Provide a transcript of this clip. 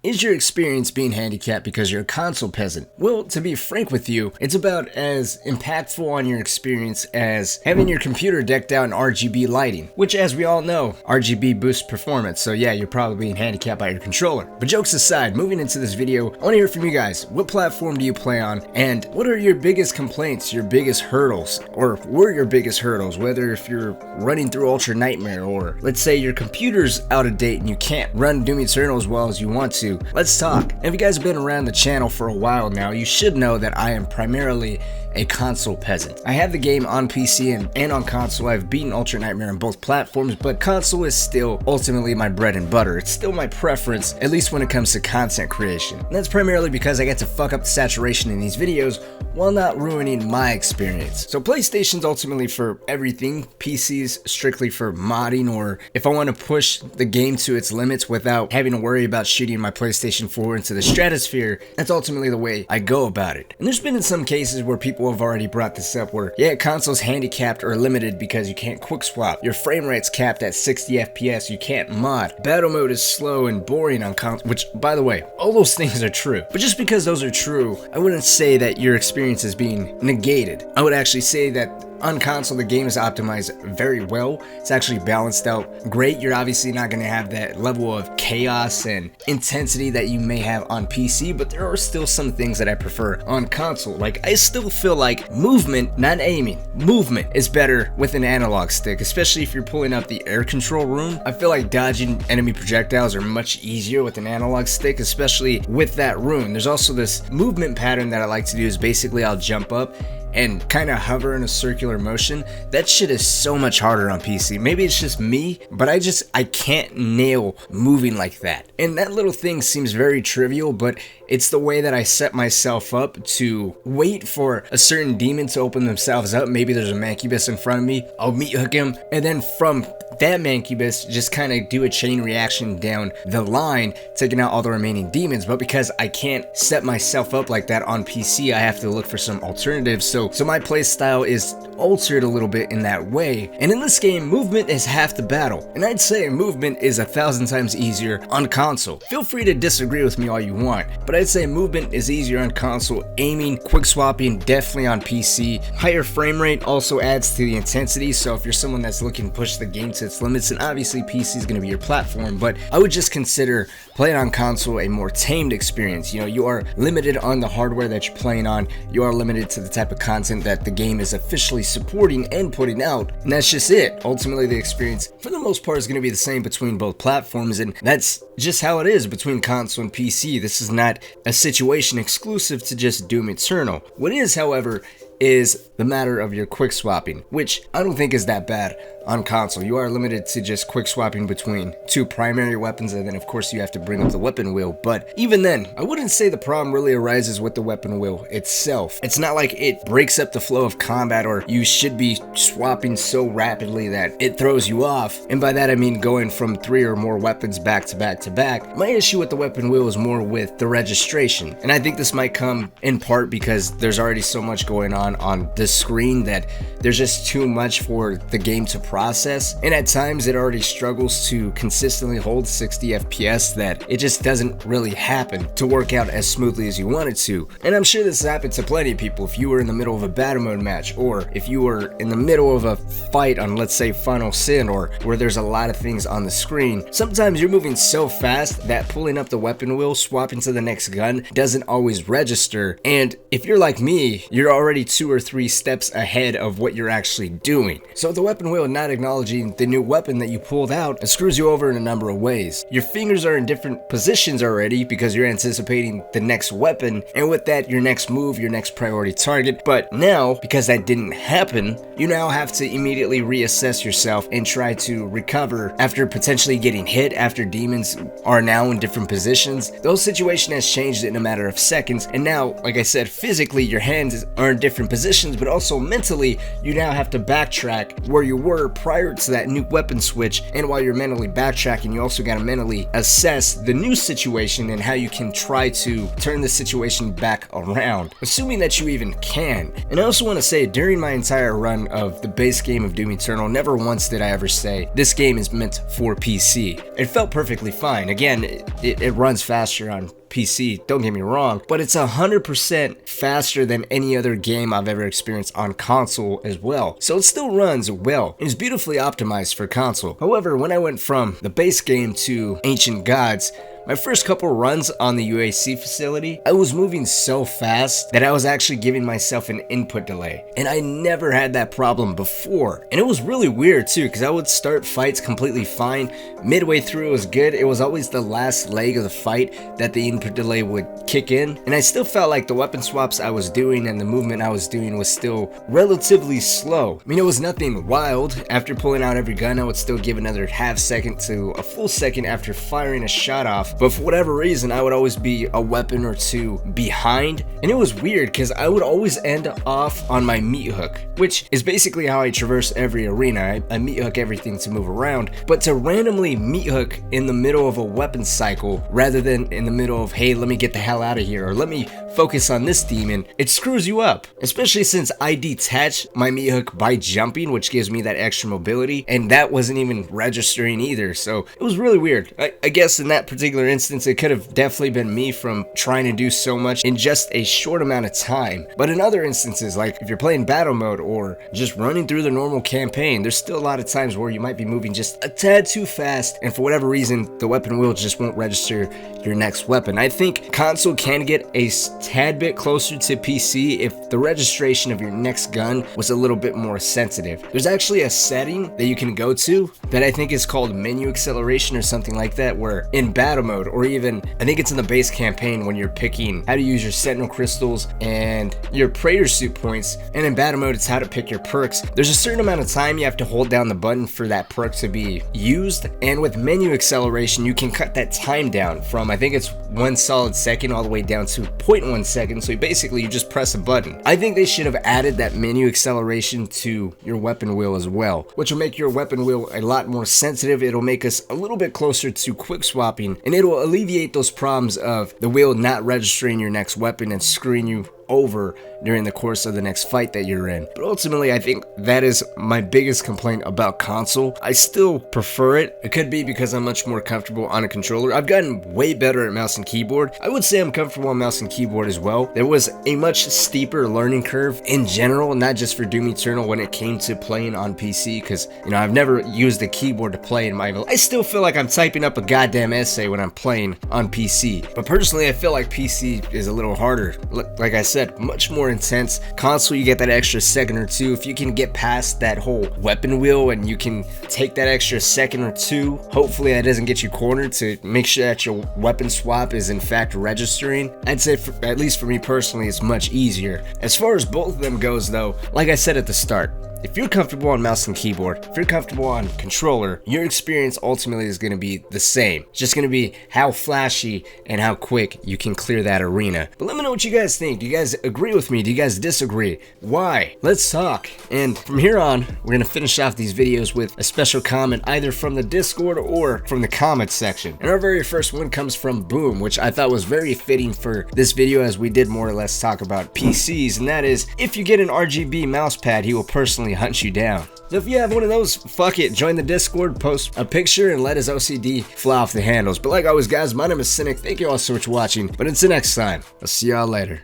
Is your experience being handicapped because you're a console peasant? Well, to be frank with you, it's about as impactful on your experience as having your computer decked out in RGB lighting, which, as we all know, RGB boosts performance, so yeah, you're probably being handicapped by your controller. But jokes aside, moving into this video, I want to hear from you guys. What platform do you play on, and what are your biggest complaints, your biggest hurdles, or were your biggest hurdles, whether if you're running through Ultra Nightmare, or let's say your computer's out of date and you can't run Doom Eternal as well as you want to. Let's talk. And if you guys have been around the channel for a while now, you should know that I am primarily a console peasant. I have the game on PC and on console. I've beaten Ultra Nightmare on both platforms, but console is still ultimately my bread and butter. It's still my preference, at least when it comes to content creation. And that's primarily because I get to fuck up the saturation in these videos while not ruining my experience. So PlayStation's ultimately for everything, PC's strictly for modding, or if I want to push the game to its limits without having to worry about shooting my PlayStation 4 into the stratosphere, that's ultimately the way I go about it. And there's been in some cases where people have already brought this up where, yeah, console's handicapped or limited because you can't quick swap, your frame rate's capped at 60 FPS, you can't mod, battle mode is slow and boring on console, which, by the way, all those things are true. But just because those are true, I wouldn't say that your experience is being negated. I would actually say that on console, the game is optimized very well. It's actually balanced out great. You're obviously not going to have that level of chaos and intensity that you may have on PC, but there are still some things that I prefer on console. Like, I still feel like movement, not aiming, movement is better with an analog stick, especially if you're pulling up the air control room. I feel like dodging enemy projectiles are much easier with an analog stick, especially with that rune. There's also this movement pattern that I like to do is basically I'll jump up and kind of hover in a circular motion. That shit is so much harder on PC. Maybe it's just me, but I can't nail moving like that. And that little thing seems very trivial, but it's the way that I set myself up to wait for a certain demon to open themselves up. Maybe there's a mancubus in front of me, I'll meat hook him, and then from that mancubus just kind of do a chain reaction down the line, taking out all the remaining demons. But because I can't set myself up like that on PC, I have to look for some alternatives. So my playstyle is altered a little bit in that way. And in this game, movement is half the battle. And I'd say movement is 1,000 times easier on console. Feel free to disagree with me all you want, but I'd say movement is easier on console. Aiming, quick swapping, definitely on PC. Higher frame rate also adds to the intensity. So if you're someone that's looking to push the game to its limits, and obviously PC is going to be your platform, but I would just consider playing on console a more tamed experience. You know, you are limited on the hardware that you're playing on. You are limited to the type of content that the game is officially supporting and putting out, and that's just it. Ultimately, the experience for the most part is going to be the same between both platforms, and that's just how it is between console and PC. This is not a situation exclusive to just Doom Eternal. What is, however, is the matter of your quick swapping, which I don't think is that bad on console. You are limited to just quick swapping between two primary weapons, and then of course you have to bring up the weapon wheel. But even then, I wouldn't say the problem really arises with the weapon wheel itself. It's not like it breaks up the flow of combat, or you should be swapping so rapidly that it throws you off. And by that I mean going from 3 or more weapons back to back to back. My issue with the weapon wheel is more with the registration, and I think this might come in part because there's already so much going on the screen that there's just too much for the game to process, and at times it already struggles to consistently hold 60 FPS that it just doesn't really happen to work out as smoothly as you want it to. And I'm sure this has happened to plenty of people. If you were in the middle of a battle mode match, or if you were in the middle of a fight on, let's say, Final Sin, or where there's a lot of things on the screen, sometimes you're moving so fast that pulling up the weapon wheel, swapping to the next gun doesn't always register. And if you're like me, you're already 2 or 3 steps ahead of what you're actually doing. So the weapon wheel not acknowledging the new weapon that you pulled out, it screws you over in a number of ways. Your fingers are in different positions already because you're anticipating the next weapon, and with that, your next move, your next priority target. But now, because that didn't happen, you now have to immediately reassess yourself and try to recover after potentially getting hit, after demons are now in different positions. The whole situation has changed in a matter of seconds, and now, like I said, physically your hands are in different different positions, but also mentally, you now have to backtrack where you were prior to that new weapon switch. And while you're mentally backtracking, you also got to mentally assess the new situation and how you can try to turn the situation back around, assuming that you even can. And I also want to say, during my entire run of the base game of Doom Eternal, never once did I ever say, this game is meant for PC. It felt perfectly fine. Again, it runs faster on PC, don't get me wrong, but it's 100% faster than any other game I've ever experienced on console as well. So it still runs well and is beautifully optimized for console. However, when I went from the base game to Ancient Gods, my first couple runs on the UAC facility, I was moving so fast that I was actually giving myself an input delay. And I never had that problem before. And it was really weird too, because I would start fights completely fine. Midway through it was good. It was always the last leg of the fight that the input delay would kick in. And I still felt like the weapon swaps I was doing and the movement I was doing was still relatively slow. I mean, it was nothing wild. After pulling out every gun, I would still give another half second to a full second after firing a shot off. But for whatever reason, I would always be a weapon or two behind. And it was weird because I would always end off on my meat hook, which is basically how I traverse every arena. I meat hook everything to move around. But to randomly meat hook in the middle of a weapon cycle rather than in the middle of, hey, let me get the hell out of here, or let me focus on this demon, it screws you up. Especially since I detach my meat hook by jumping, which gives me that extra mobility, and that wasn't even registering either. So it was really weird. I guess in that particular instance, it could have definitely been me from trying to do so much in just a short amount of time. But in other instances, like if you're playing battle mode or just running through the normal campaign, there's still a lot of times where you might be moving just a tad too fast, and for whatever reason, the weapon wheel just won't register your next weapon. I think console can get a tad bit closer to PC if the registration of your next gun was a little bit more sensitive. There's actually a setting that you can go to that I think is called menu acceleration or something like that, where in battle mode, or even I think it's in the base campaign when you're picking how to use your sentinel crystals and your praetor suit points, and in battle mode it's how to pick your perks. There's a certain amount of time you have to hold down the button for that perk to be used, and with menu acceleration you can cut that time down from, I think it's 1 solid second all the way down to 0.1 second. So basically you just press a button. I think they should have added that menu acceleration to your weapon wheel as well, which will make your weapon wheel a lot more sensitive. It'll make us a little bit closer to quick swapping, and it'll alleviate those problems of the wheel not registering your next weapon and screwing you over during the course of the next fight that you're in. But ultimately, I think that is my biggest complaint about console. I still prefer it. It could be because I'm much more comfortable on a controller. I've gotten way better at mouse and keyboard. I would say I'm comfortable on mouse and keyboard as well. There was a much steeper learning curve in general, not just for Doom Eternal when it came to playing on PC, because, you know, I've never used a keyboard to play in my life. I still feel like I'm typing up a goddamn essay when I'm playing on PC. But personally, I feel like PC is a little harder. Like I said, much more intense. Console, you get that extra second or two. If you can get past that whole weapon wheel and you can take that extra second or two, hopefully that doesn't get you cornered, to make sure that your weapon swap is in fact registering. I'd say, at least for me personally, it's much easier. As far as both of them goes though, like I said at the start, if you're comfortable on mouse and keyboard, if you're comfortable on controller, your experience ultimately is going to be the same. It's just going to be how flashy and how quick you can clear that arena. But let me know what you guys think. Do you guys agree with me? Do you guys disagree? Why? Let's talk. And from here on, we're going to finish off these videos with a special comment either from the Discord or from the comments section. And our very first one comes from Boom, which I thought was very fitting for this video, as we did more or less talk about PCs, and that is, if you get an RGB mouse pad, he will personally hunt you down. So if you have one of those, fuck it, join the Discord, post a picture, and let his OCD fly off the handles. But like always, guys, my name is Cynic. Thank you all so much for watching, but until next time, I'll see y'all later.